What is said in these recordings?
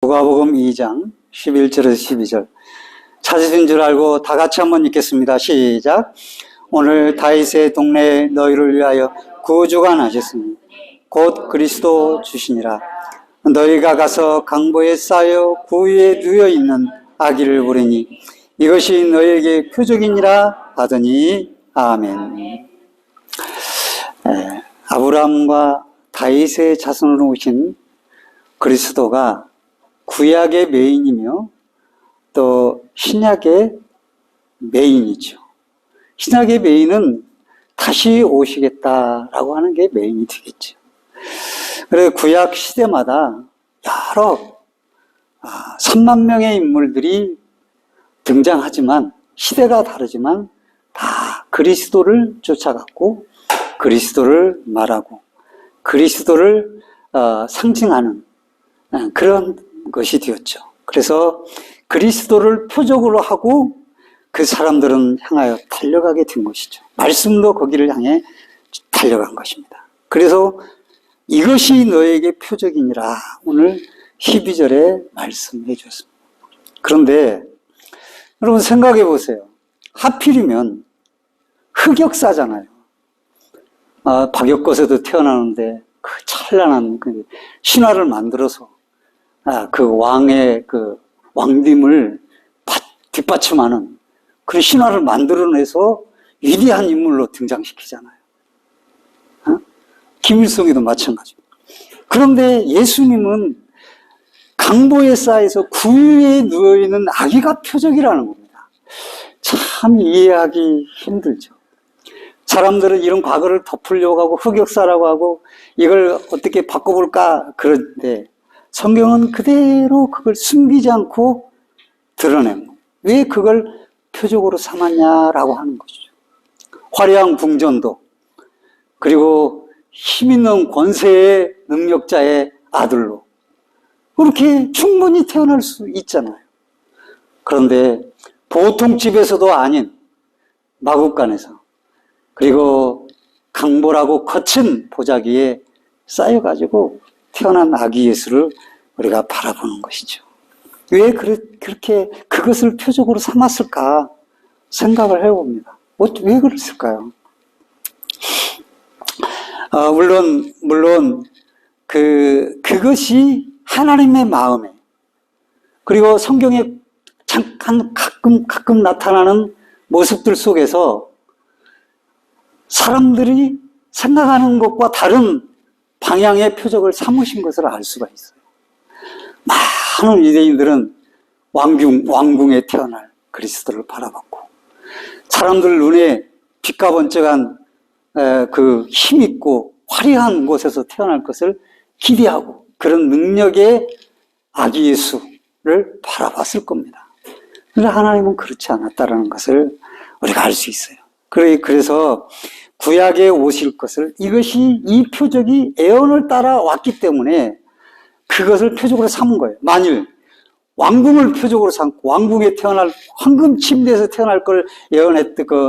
누가복음 2장 11절에서 12절 찾으신 줄 알고 다 같이 한번 읽겠습니다. 시작. 오늘 다윗의 동네에 너희를 위하여 구주가 나셨으니 곧 그리스도 주시니라. 너희가 가서 강보에 쌓여 구유에 누워있는 아기를 보리니 이것이 너희에게 표적이니라 하더니 아멘. 아브라함과 다윗의 자손으로 오신 그리스도가 구약의 메인이며 또 신약의 메인이죠. 신약의 메인은 다시 오시겠다라고 하는 게 메인이 되겠죠. 그래서 구약 시대마다 여러 3만 명의 인물들이 등장하지만 시대가 다르지만 다 그리스도를 쫓아갔고 그리스도를 말하고 그리스도를 상징하는 그런 것이 되었죠. 그래서 그리스도를 표적으로 하고 그 사람들은 향하여 달려가게 된 것이죠. 말씀도 거기를 향해 달려간 것입니다. 그래서 이것이 너에게 표적이니라 오늘 12절에 말씀해 주셨습니다. 그런데 여러분 생각해 보세요. 하필이면 흑역사잖아요. 박역것에도 태어나는데 그 찬란한 그 신화를 만들어서 그 왕의 그 왕됨을 뒷받침하는 그런 신화를 만들어내서 위대한 인물로 등장시키잖아요. 김일성이도 마찬가지입니다. 그런데 예수님은 강보에 쌓여서 구유에 누워있는 아기가 표적이라는 겁니다. 참 이해하기 힘들죠. 사람들은 이런 과거를 덮으려고 하고 흑역사라고 하고 이걸 어떻게 바꿔볼까 그런데 성경은 그대로 그걸 숨기지 않고 드러낸 거예요. 왜 그걸 표적으로 삼았냐라고 하는 것이죠. 화려한 궁전도 그리고 힘있는 권세의 능력자의 아들로 그렇게 충분히 태어날 수 있잖아요. 그런데 보통 집에서도 아닌 마국간에서 그리고 강보라고 거친 보자기에 쌓여가지고 태어난 아기 예수를 우리가 바라보는 것이죠. 왜 그렇게 그것을 표적으로 삼았을까 생각을 해봅니다. 왜 그랬을까요? 물론 그것이 하나님의 마음에 그리고 성경에 잠깐 가끔 나타나는 모습들 속에서 사람들이 생각하는 것과 다른 방향의 표적을 삼으신 것을 알 수가 있어요. 많은 유대인들은 왕궁에 태어날 그리스도를 바라봤고 사람들 눈에 빛과 번쩍한 그 힘있고 화려한 곳에서 태어날 것을 기대하고 그런 능력의 아기 예수를 바라봤을 겁니다. 그런데 하나님은 그렇지 않았다는 것을 우리가 알 수 있어요. 그래서 구약에 오실 것을 이것이 이 표적이 에온을 따라 왔기 때문에 그것을 표적으로 삼은 거예요. 만일 왕궁을 표적으로 삼고 왕궁에 태어날 황금 침대에서 태어날 걸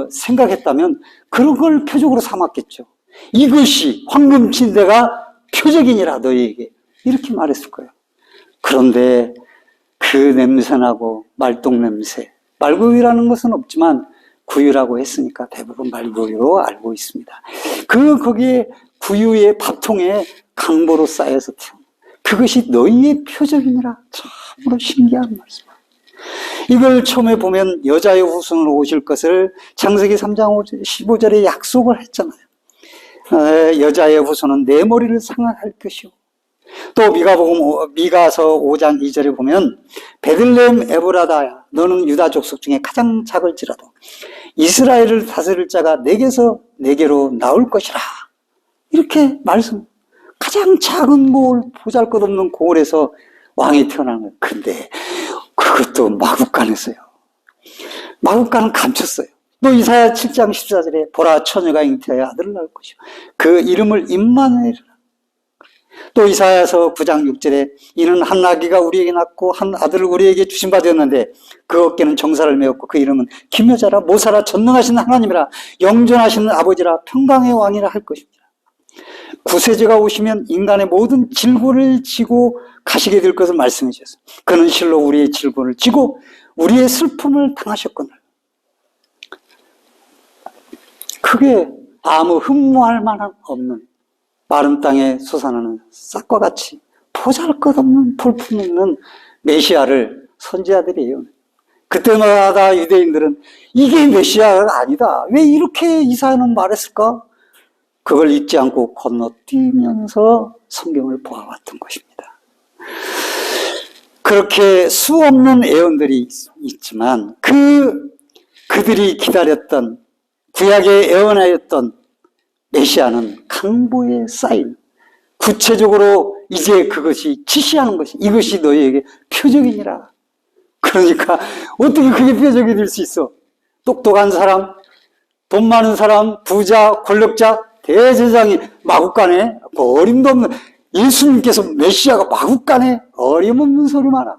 생각했다면 그런 걸 표적으로 삼았겠죠. 이것이 황금 침대가 표적이니라 너희에게 이렇게 말했을 거예요. 그런데 그 냄새나고 말똥 냄새 말구유라는 것은 없지만 구유라고 했으니까 대부분 말구유로 알고 있습니다. 거기에 구유의 밥통에 강보로 쌓여서 태어난 그것이 너희의 표적이니라 참으로 신기한 말씀입니다. 이걸 처음에 보면 여자의 후손으로 오실 것을 창세기 3장 15절에 약속을 했잖아요. 여자의 후손은 내 머리를 상하할 것이요. 또 미가서 5장 2절에 보면 베들레헴 에브라다야 너는 유다 족속 중에 가장 작을지라도 이스라엘을 다스릴 자가 내게로 나올 것이라 이렇게 말씀. 가장 작은 고을 보잘것없는 고을에서 왕이 태어나는 거예요. 근데 그것도 마국간에서요. 마국간은 감췄어요. 또 이사야 7장 14절에 보라 처녀가 잉태하여 아들을 낳을 것이요 그 이름을 임마누엘이라. 또 이사야서 9장 6절에 이는 한 아기가 우리에게 낳고 한 아들을 우리에게 주신 바 되었는데 그 어깨는 정사를 메었고 그 이름은 기묘자라 모사라 전능하신 하나님이라 영존하시는 아버지라 평강의 왕이라 할 것입니다. 구세주가 오시면 인간의 모든 질고를 지고 가시게 될 것을 말씀해 주셨어요. 그는 실로 우리의 질고를 지고 우리의 슬픔을 당하셨거늘. 그게 아무 흠모할 만한 없는 마른 땅에 솟아나는 싹과 같이 보잘것없는 볼품없는 메시아를 선지자들이에요. 그때마다 유대인들은 이게 메시아가 아니다. 왜 이렇게 이사야는 말했을까? 그걸 잊지 않고 건너뛰면서 성경을 보아왔던 것입니다. 그렇게 수없는 예언들이 있지만 그들이 기다렸던 구약에 예언하였던 메시아는 강보에 쌓인, 구체적으로 이제 그것이 지시하는 것이, 이것이 너희에게 표적이니라. 그러니까 어떻게 그게 표적이 될 수 있어? 똑똑한 사람, 돈 많은 사람, 부자, 권력자, 대제사장이 마구간에 어림도 없는, 예수님께서 메시아가 마구간에 어림없는 소리 많아.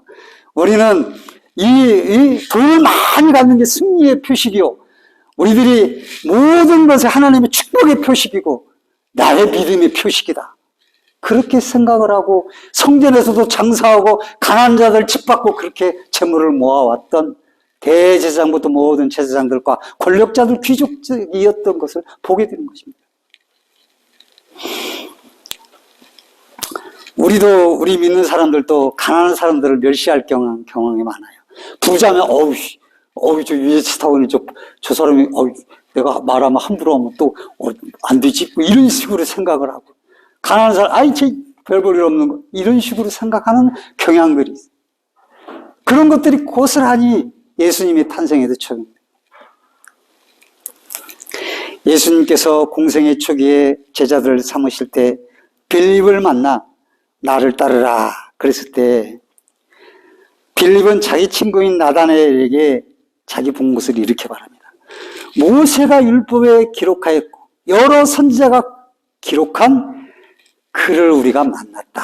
우리는 이 돈을 많이 갖는 게 승리의 표식이요, 우리들이 모든 것에 하나님의 축복의 표식이고 나의 믿음의 표식이다. 그렇게 생각을 하고 성전에서도 장사하고 가난한 자들 집받고 그렇게 재물을 모아왔던 대제사장부터 모든 제사장들과 권력자들, 귀족이었던 것을 보게 되는 것입니다. 우리 믿는 사람들도 가난한 사람들을 멸시할 경향이 많아요. 부자면 저 위에 스타원이 저 사람이 내가 말하면 함부로 하면 또 안 되지, 이런 식으로 생각을 하고, 가난한 사람 쟤 별볼일 없는 거, 이런 식으로 생각하는 경향들이 있어요. 그런 것들이 고스란히 예수님의 탄생에도 적용돼요. 예수님께서 공생의 초기에 제자들을 삼으실 때 빌립을 만나 나를 따르라 그랬을 때 빌립은 자기 친구인 나다나엘에게 자기 본 것을 이렇게 말합니다. 모세가 율법에 기록하였고 여러 선지자가 기록한 그를 우리가 만났다.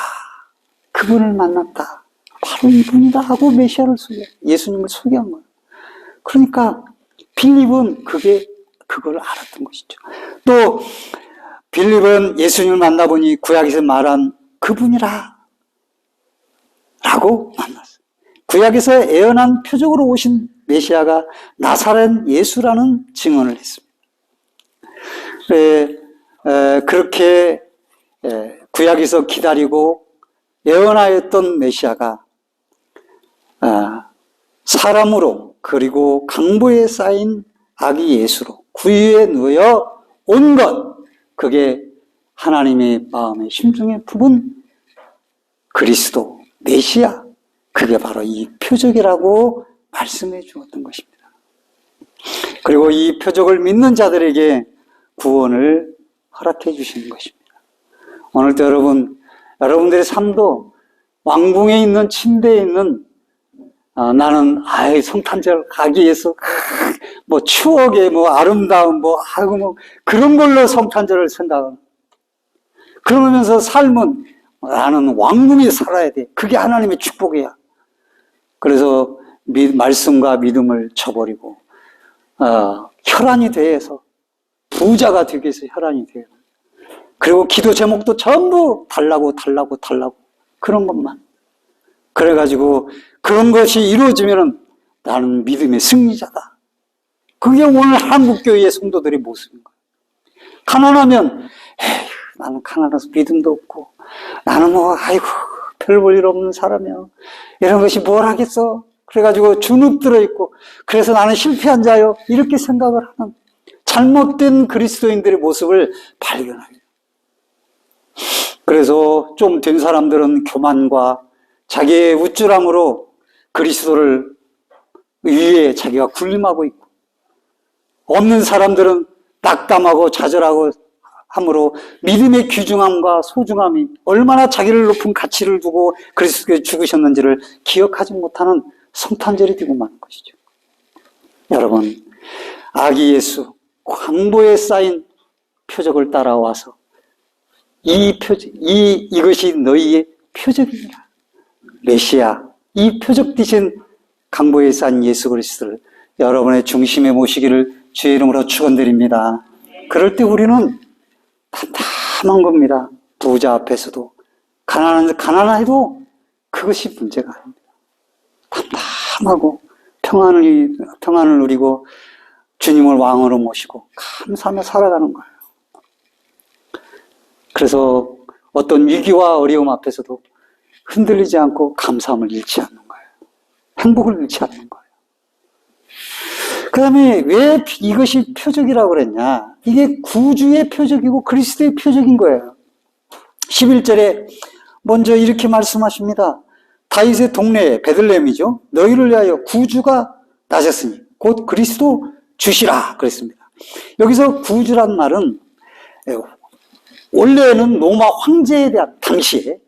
그분을 만났다. 바로 이분이다 하고 메시아를 예수님을 소개한 거예요. 그러니까 빌립은 그걸 알았던 것이죠. 또 빌립은 예수님을 만나보니 구약에서 말한 그분이라 라고 만났어요. 구약에서 예언한 표적으로 오신 메시아가 나사렛 예수라는 증언을 했습니다. 그렇게 구약에서 기다리고 예언하였던 메시아가 사람으로 그리고 강보에 쌓인 아기 예수로 구유에 누워 온 것, 그게 하나님의 마음의 심중에 품은 그리스도 메시아, 그게 바로 이 표적이라고 말씀해 주었던 것입니다. 그리고 이 표적을 믿는 자들에게 구원을 허락해 주시는 것입니다. 오늘도 여러분들의 삶도 왕궁에 있는 침대에 있는 나는 성탄절 가기 위해서 추억의 아름다운 그런 걸로 성탄절을 생각하는, 그러면서 삶은 나는 왕궁에 살아야 돼. 그게 하나님의 축복이야. 그래서 말씀과 믿음을 쳐버리고 혈안이 돼서 부자가 되기 위해서 혈안이 돼요. 그리고 기도 제목도 전부 달라고 그런 것만. 그래가지고 그런 것이 이루어지면 나는 믿음의 승리자다. 그게 오늘 한국교회의 성도들의 모습인 거예요. 가난하면 나는 가난해서 믿음도 없고 나는 별 볼 일 없는 사람이야. 이런 것이 뭘 하겠어. 그래가지고 주눅 들어있고 그래서 나는 실패한 자요. 이렇게 생각을 하는 잘못된 그리스도인들의 모습을 발견해요. 그래서 좀 된 사람들은 교만과 자기의 우쭐함으로 그리스도를 위에 자기가 군림하고 있고, 없는 사람들은 낙담하고 좌절하고 함으로 믿음의 귀중함과 소중함이 얼마나 자기를 높은 가치를 두고 그리스도께 죽으셨는지를 기억하지 못하는 성탄절이 되고 마는 것이죠. 여러분, 아기 예수 광보에 쌓인 표적을 따라와서 이것이 너희의 표적이니라. 메시아, 이 표적 되신 강보에 쌓인 예수 그리스도를 여러분의 중심에 모시기를 주의 이름으로 축원드립니다. 그럴 때 우리는 담담한 겁니다. 부자 앞에서도. 가난해도 그것이 문제가 아닙니다. 담담하고 평안을 누리고 주님을 왕으로 모시고 감사하며 살아가는 거예요. 그래서 어떤 위기와 어려움 앞에서도 흔들리지 않고 감사함을 잃지 않는 거예요. 행복을 잃지 않는 거예요. 그 다음에 왜 이것이 표적이라고 그랬냐? 이게 구주의 표적이고 그리스도의 표적인 거예요. 11절에 먼저 이렇게 말씀하십니다. 다윗의 동네에 베들레헴이죠. 너희를 위하여 구주가 나셨으니 곧 그리스도 주시라 그랬습니다. 여기서 구주란 말은 원래는 로마 황제에 대한 당시에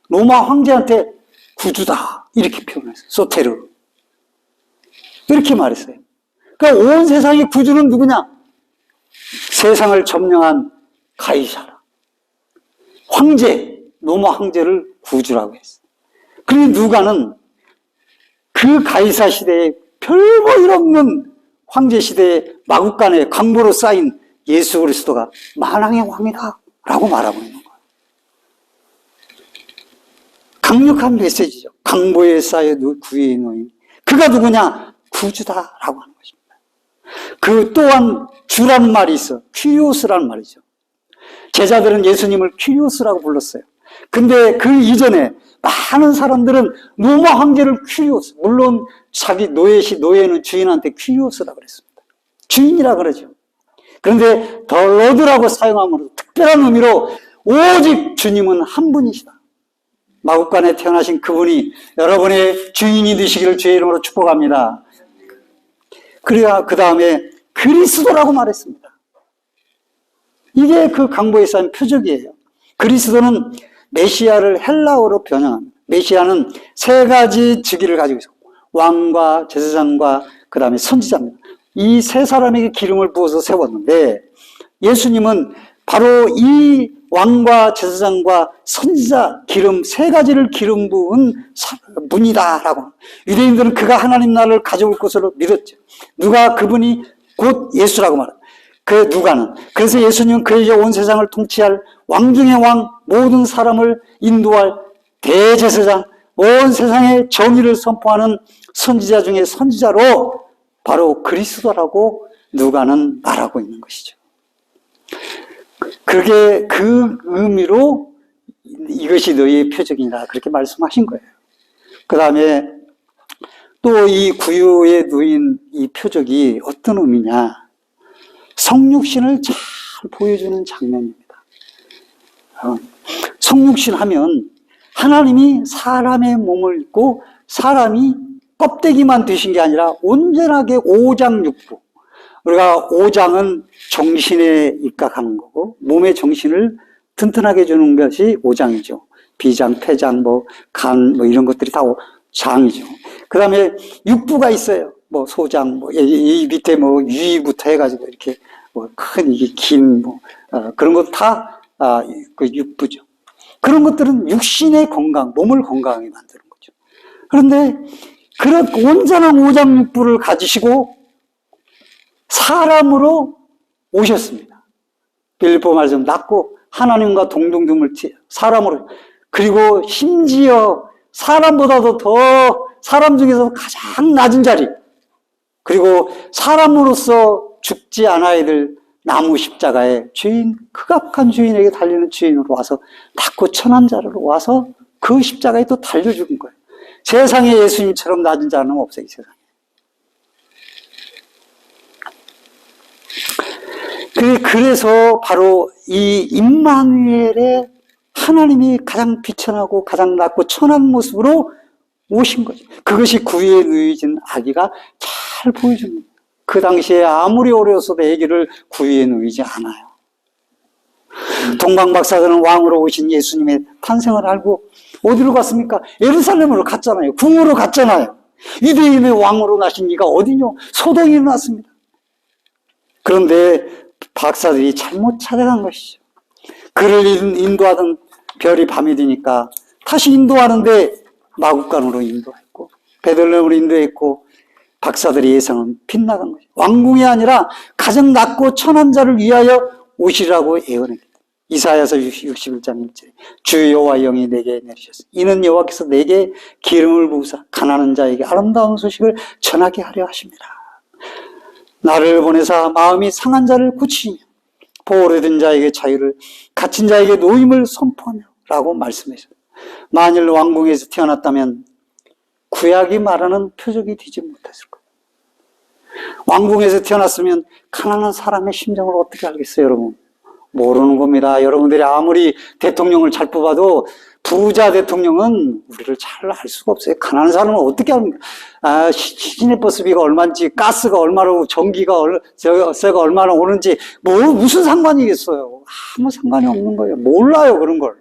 로마 황제한테 구주다 이렇게 표현했어요. 소테르 이렇게 말했어요. 그러니까 온 세상의 구주는 누구냐? 세상을 점령한 가이사라 황제, 로마 황제를 구주라고 했어요. 그리고 누가는 그 가이사 시대에 별볼일 없는 황제 시대에 마국간에 강보로 쌓인 예수 그리스도가 만왕의 왕이다 라고 말하고 있는 거예요. 강력한 메시지죠. 강보에 쌓여 구유에 놓인 그가 누구냐? 구주다라고 하는 것입니다. 그 또한 주라는 말이 있어. 퀴리오스라는 말이죠. 제자들은 예수님을 퀴리오스라고 불렀어요. 근데 그 이전에 많은 사람들은 로마 황제를 퀴리오스, 물론 자기 노예는 주인한테 퀴리오스라고 그랬습니다. 주인이라고 그러죠. 그런데 더 로드라고 사용함으로 특별한 의미로 오직 주님은 한 분이시다. 마국간에 태어나신 그분이 여러분의 주인이 되시기를 주의 이름으로 축복합니다. 그래야 그 다음에 그리스도라고 말했습니다. 이게 그 강보에 쌓인 표적이에요. 그리스도는 메시아를 헬라어로 변형합니다. 메시아는 세 가지 직위를 가지고 있어요. 왕과 제사장과 그 다음에 선지자입니다. 이 세 사람에게 기름을 부어서 세웠는데 예수님은 바로 이 왕과 제사장과 선지자 기름 세 가지를 기름 부은 분이다라고. 유대인들은 그가 하나님 나라를 가져올 것으로 믿었죠. 누가 그분이 곧 예수라고 말합니다. 그 누가는 그래서 예수님은 그의 온 세상을 통치할 왕 중의 왕, 모든 사람을 인도할 대제사장, 온 세상에 정의를 선포하는 선지자 중에 선지자로 바로 그리스도라고 누가는 말하고 있는 것이죠. 그게 그 의미로 이것이 너희의 표적이다 그렇게 말씀하신 거예요. 그 다음에 또 이 구유에 놓인 이 표적이 어떤 의미냐? 성육신을 잘 보여주는 장면입니다. 성육신 하면 하나님이 사람의 몸을 입고 사람이 껍데기만 되신 게 아니라 온전하게 오장육부. 우리가 오장은 정신에 입각하는 거고 몸의 정신을 튼튼하게 주는 것이 오장이죠. 비장, 폐장, 간 이런 것들이 다 장이죠. 그 다음에 육부가 있어요. 소장, 이 밑에 유의부터 해가지고 이렇게 큰 이게 긴 그런 것 다 그 육부죠. 그런 것들은 육신의 건강, 몸을 건강하게 만드는 거죠. 그런데 그런 온전한 오장육부를 가지시고 사람으로 오셨습니다. 빌립보 말씀 낳고 하나님과 동등됨을 사람으로 그리고 심지어 사람보다도 더 사람 중에서 가장 낮은 자리 그리고 사람으로서 죽지 않아야 될 나무 십자가에 주인 극악한 주인에게 달리는 주인으로 와서 낮고 천한 자로 와서 그 십자가에 또 달려 죽은 거예요. 세상에 예수님처럼 낮은 자는 없어요. 이 세상에. 그래서 바로 이 임마누엘의 하나님이 가장 비천하고 가장 낮고 천한 모습으로 오신 거죠. 그것이 구유에 누이진 아기가 잘 보여줍니다. 그 당시에 아무리 어려웠어도 아기를 구유에 누이지 않아요. 동방박사들은 왕으로 오신 예수님의 탄생을 알고 어디로 갔습니까? 예루살렘으로 갔잖아요. 궁으로 갔잖아요. 유대인의 왕으로 나신 이가 어디뇨? 소동이 났습니다. 그런데 박사들이 잘못 찾아간 것이죠. 그를 인도하던 별이 밤이 되니까 다시 인도하는데 마국간으로 인도했고 베들레헴으로 인도했고 박사들의 예상은 빗나간 거죠. 왕궁이 아니라 가장 낮고 천한 자를 위하여 오시라고 예언했기 때문에 이사야서 61장 1절에 주 여호와 영이 내게 내리셨으니 이는 여호와께서 내게 기름을 부으사 가난한 자에게 아름다운 소식을 전하게 하려 하십니다. 나를 보내사 마음이 상한 자를 고치며 보호된 자에게 자유를, 갇힌 자에게 노임을 선포하며 라고 말씀하셨어요. 만일 왕궁에서 태어났다면 구약이 말하는 표적이 되지 못했을 거예요. 왕궁에서 태어났으면 가난한 사람의 심정을 어떻게 알겠어요, 여러분? 모르는 겁니다. 여러분들이 아무리 대통령을 잘 뽑아도 부자 대통령은 우리를 잘 알 수가 없어요. 가난한 사람은 어떻게 합니까? 시내 버스비가 얼마인지, 가스가 얼마로, 전기가 세가 얼마나 오는지, 무슨 상관이겠어요? 아무 상관이 없는 거예요. 몰라요, 그런 걸.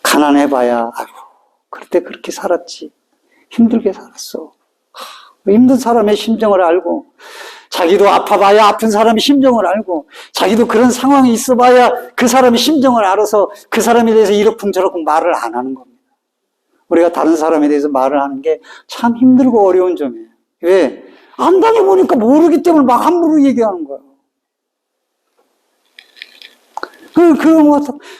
가난해봐야, 아이고, 그때 그렇게 살았지. 힘들게 살았어. 힘든 사람의 심정을 알고, 자기도 아파봐야 아픈 사람의 심정을 알고, 자기도 그런 상황이 있어봐야 그 사람의 심정을 알아서 그 사람에 대해서 이러쿵저러쿵 말을 안 하는 겁니다. 우리가 다른 사람에 대해서 말을 하는 게 참 힘들고 어려운 점이에요. 왜? 안 당해보니까 모르기 때문에 막 함부로 얘기하는 거예요.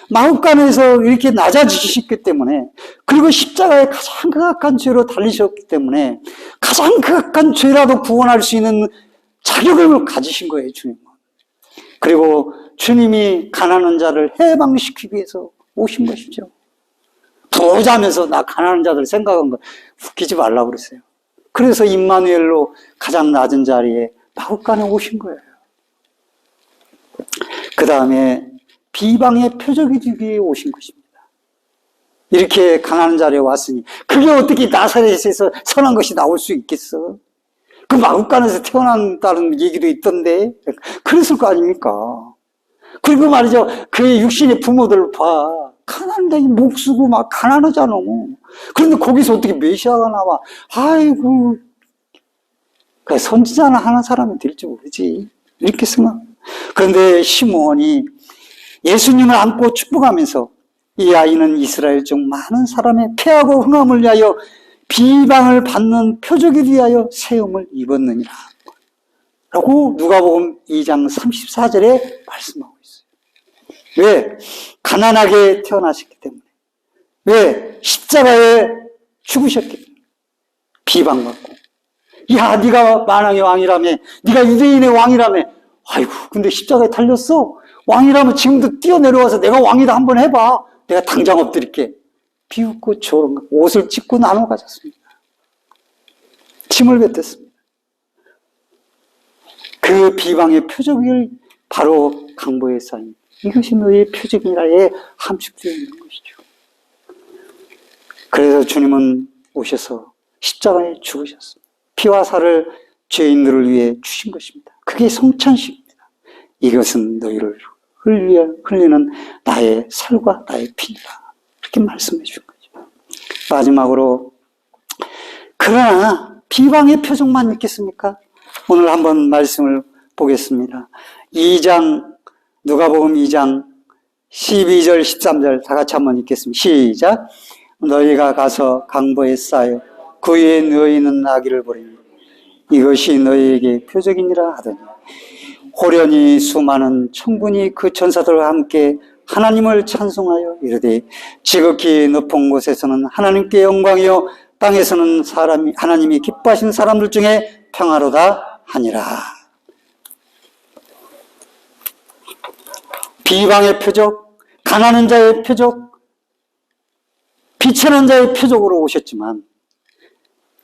마음간에서 이렇게 낮아지셨기 때문에, 그리고 십자가에 가장 극악한 죄로 달리셨기 때문에 가장 극악한 죄라도 구원할 수 있는 자격을 가지신 거예요, 주님은. 그리고 주님이 가난한 자를 해방시키기 위해서 오신 것이죠. 부자면서 나 가난한 자들 생각한 거 웃기지 말라고 그랬어요. 그래서 임마누엘로 가장 낮은 자리에 마구간에 오신 거예요. 그 다음에 비방의 표적이 되기 위해 오신 것입니다. 이렇게 가난한 자리에 왔으니 그게 어떻게 나사렛에서 선한 것이 나올 수 있겠어? 그 마구간에서 태어난다는 얘기도 있던데 그랬을 거 아닙니까? 그리고 말이죠, 그의 육신의 부모들 봐. 가난한데 목 쓰고 막 가난하잖아. 그런데 거기서 어떻게 메시아가 나와? 아이고, 그 선지자나 하는 사람이 될지 모르지. 이렇게 생각. 그런데 시므온이 예수님을 안고 축복하면서 이 아이는 이스라엘 중 많은 사람의 패하고 흥함을 위하여 비방을 받는 표적이 위하여 세움을 입었느니라 라고 누가복음 2장 34절에 말씀하고 있어요. 왜? 가난하게 태어나셨기 때문에. 왜? 십자가에 죽으셨기 때문에. 비방받고. 야, 네가 만왕의 왕이라며, 네가 유대인의 왕이라며. 아이고, 근데 십자가에 달렸어? 왕이라면 지금도 뛰어내려와서 내가 왕이다 한번 해봐. 내가 당장 엎드릴게. 비웃고 조롱, 옷을 찢고 나눠 가졌습니다. 침을 뱉었습니다. 그 비방의 표적을 바로 강보에 쌓인 이것이 너의 표적이라에 함축되어 있는 것이죠. 그래서 주님은 오셔서 십자가에 죽으셨습니다. 피와 살을 죄인들을 위해 주신 것입니다. 그게 성찬식입니다. 이것은 너희를 흘리는 나의 살과 나의 피니라. 이렇게 말씀해 준 거죠. 마지막으로, 그러나 비방의 표적만 있겠습니까? 오늘 한번 말씀을 보겠습니다. 2장, 누가복음 2장 12절 13절 다 같이 한번 읽겠습니다. 시작. 너희가 가서 강보에 쌓여 그 위에 누워있는 아기를 보리니 이것이 너희에게 표적이니라 하더니 호련히 수많은 천군이 그 천사들과 함께 하나님을 찬송하여 이르되 지극히 높은 곳에서는 하나님께 영광이요 땅에서는 하나님이 기뻐하시는 사람들 중에 평화로다 하니라. 비방의 표적, 가난한 자의 표적, 비천한 자의 표적으로 오셨지만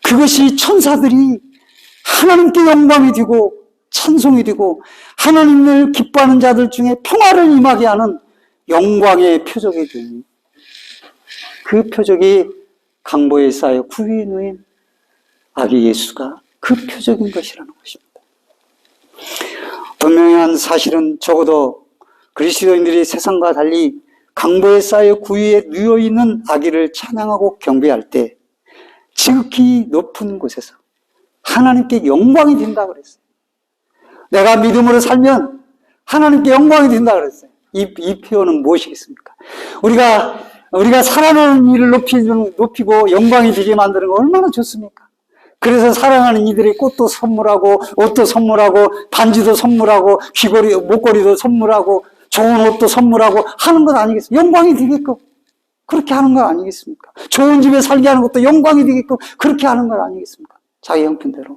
그것이 천사들이 하나님께 영광이 되고 찬송이 되고 하나님을 기뻐하는 자들 중에 평화를 임하게 하는 영광의 표적이 되니 그 표적이 강보에 쌓여 구위에 누인 아기 예수가 그 표적인 것이라는 것입니다. 분명한 사실은 적어도 그리스도인들이 세상과 달리 강보에 쌓여 구위에 누워있는 아기를 찬양하고 경배할 때 지극히 높은 곳에서 하나님께 영광이 된다고 그랬어요. 내가 믿음으로 살면 하나님께 영광이 된다 그랬어요. 이 표현은 무엇이겠습니까? 우리가 살아나는 일을 높이고 영광이 되게 만드는 거 얼마나 좋습니까? 그래서 사랑하는 이들이 꽃도 선물하고 옷도 선물하고 반지도 선물하고 귀걸이 목걸이도 선물하고 좋은 옷도 선물하고 하는 것 아니겠습니까? 영광이 되게끔 그렇게 하는 거 아니겠습니까? 좋은 집에 살게 하는 것도 영광이 되게끔 그렇게 하는 것 아니겠습니까? 자기 형편대로.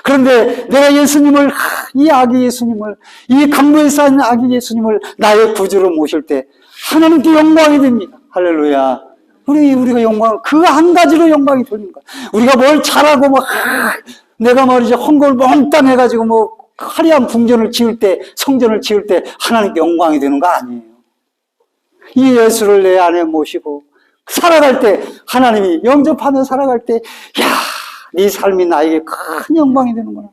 그런데 내가 예수님을, 이 아기 예수님을, 이 강보에 쌓인 아기 예수님을 나의 구주로 모실 때 하나님께 영광이 됩니다. 할렐루야. 우리가 영광, 그 한 가지로 영광이 돌리는 거야. 우리가 뭘 잘하고 내가 말이죠. 헝걸 몽땅 해가지고 화려한 궁전을 지을 때, 성전을 지을 때 하나님께 영광이 되는 거 아니에요. 이 예수를 내 안에 모시고 살아갈 때 하나님이 영접하며 살아갈 때, 야, 네 삶이 나에게 큰 영광이 되는구나.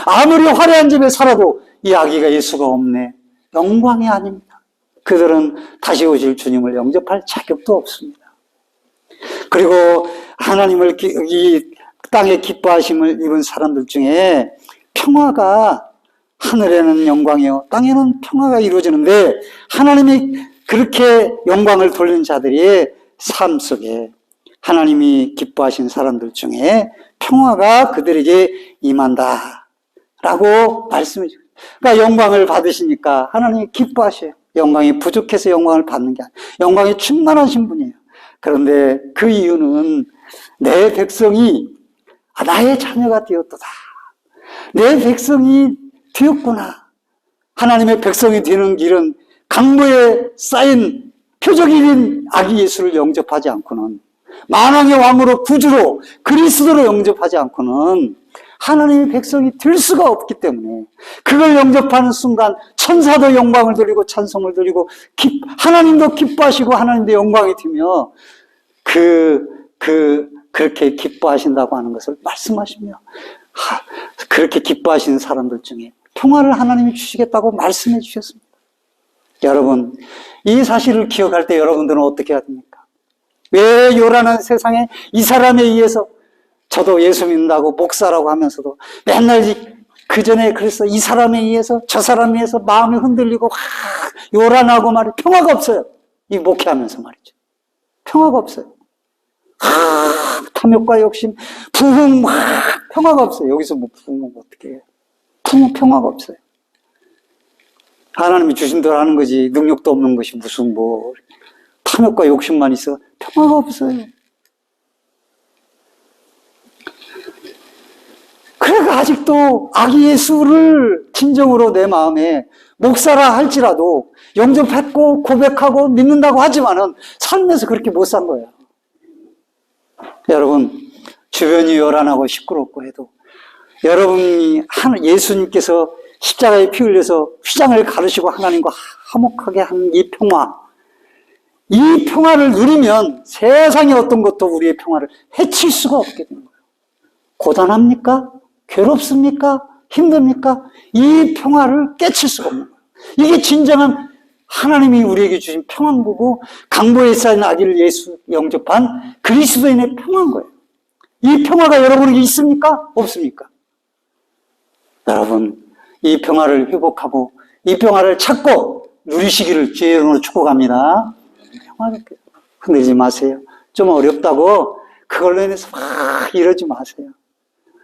아무리 화려한 집에 살아도 이 아기가 예수가 없네. 영광이 아닙니다. 그들은 다시 오실 주님을 영접할 자격도 없습니다. 그리고 하나님을 이 땅에 기뻐하심을 입은 사람들 중에 평화가 하늘에는 영광이요 땅에는 평화가 이루어지는데 하나님이 그렇게 영광을 돌리는 자들이 삶 속에 하나님이 기뻐하신 사람들 중에 평화가 그들에게 임한다 라고 말씀해 주세요. 그러니까 영광을 받으시니까 하나님이 기뻐하셔요. 영광이 부족해서 영광을 받는 게 아니에요. 영광이 충만하신 분이에요. 그런데 그 이유는 내 백성이 나의 자녀가 되었도다. 내 백성이 되었구나. 하나님의 백성이 되는 길은 강보에 쌓인 표적인 아기 예수를 영접하지 않고는 만왕의 왕으로 구주로 그리스도로 영접하지 않고는 하나님의 백성이 될 수가 없기 때문에 그걸 영접하는 순간 천사도 영광을 돌리고 찬송을 돌리고 하나님도 기뻐하시고 하나님도 영광이 되며 그렇게 기뻐하신다고 하는 것을 말씀하시며 그렇게 기뻐하시는 사람들 중에 평화를 하나님이 주시겠다고 말씀해 주셨습니다. 여러분, 이 사실을 기억할 때 여러분들은 어떻게 해야 됩니까? 왜 요란한 세상에 이 사람에 의해서 저도 예수 믿는다고 목사라고 하면서도 맨날 그 전에 그래서 이 사람에 의해서 저 사람에 의해서 마음이 흔들리고 요란하고 말이에요. 평화가 없어요. 이 목회하면서 말이죠. 평화가 없어요. 탐욕과 욕심, 부흥, 평화가 없어요. 여기서 부흥은 어떻게 해요? 평화가 없어요. 하나님이 주신 대로 하는 거지 능력도 없는 것이 무슨 탐욕과 욕심만 있어 평화가 없어요. 그러니까 아직도 아기 예수를 진정으로 내 마음에 목사라 할지라도 영접했고 고백하고 믿는다고 하지만은 삶에서 그렇게 못 산 거예요. 여러분, 주변이 요란하고 시끄럽고 해도 여러분이 예수님께서 십자가에 피 흘려서 휘장을 가르시고 하나님과 화목하게 한 이 평화, 이 평화를 누리면 세상의 어떤 것도 우리의 평화를 해칠 수가 없게 되는 거예요. 고단합니까? 괴롭습니까? 힘듭니까? 이 평화를 깨칠 수가 없는 거예요. 이게 진정한 하나님이 우리에게 주신 평안보고 강보에 쌓인 아기를 예수 영접한 그리스도인의 평화인 거예요. 이 평화가 여러분에게 있습니까? 없습니까? 여러분, 이 평화를 회복하고 이 평화를 찾고 누리시기를 주의 이름으로 축복합니다. 평화롭게 흔들지 마세요. 좀 어렵다고 그걸로 인해서 막 이러지 마세요.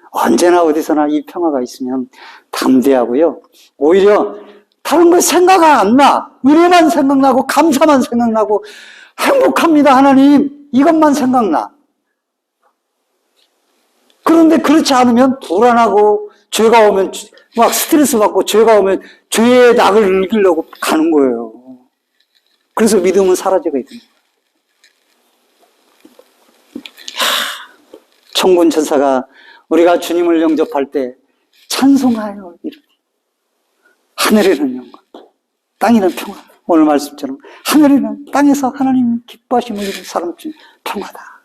언제나 어디서나 이 평화가 있으면 담대하고요. 오히려 다른 거 생각 안 나. 은혜만 생각나고 감사만 생각나고 행복합니다 하나님. 이것만 생각나. 그런데 그렇지 않으면 불안하고 죄가 오면 막 스트레스 받고 죄가 오면 죄의 낙을 이기려고 가는 거예요. 그래서 믿음은 사라지게 됩니다. 천군 천사가 우리가 주님을 영접할 때 찬송하여 이르니 하늘에는 영광, 땅에는 평화. 오늘 말씀처럼 하늘에는 땅에서 하나님 기뻐하심을 입은 사람 중에 평화다.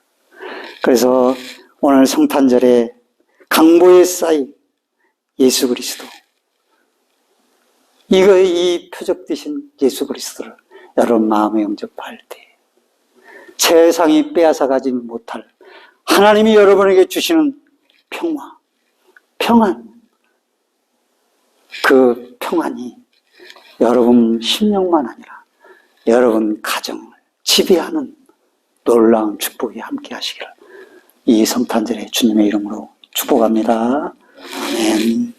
그래서 오늘 성탄절에 강보에 쌓인 예수 그리스도, 이 표적 되신 예수 그리스도를 여러분 마음에 영접할 때 세상이 빼앗아가지 못할 하나님이 여러분에게 주시는 평화, 평안, 그 평안이 여러분 심령만 아니라 여러분 가정을 지배하는 놀라운 축복이 함께 하시기를 이 성탄절에 주님의 이름으로 축복합니다. 아멘.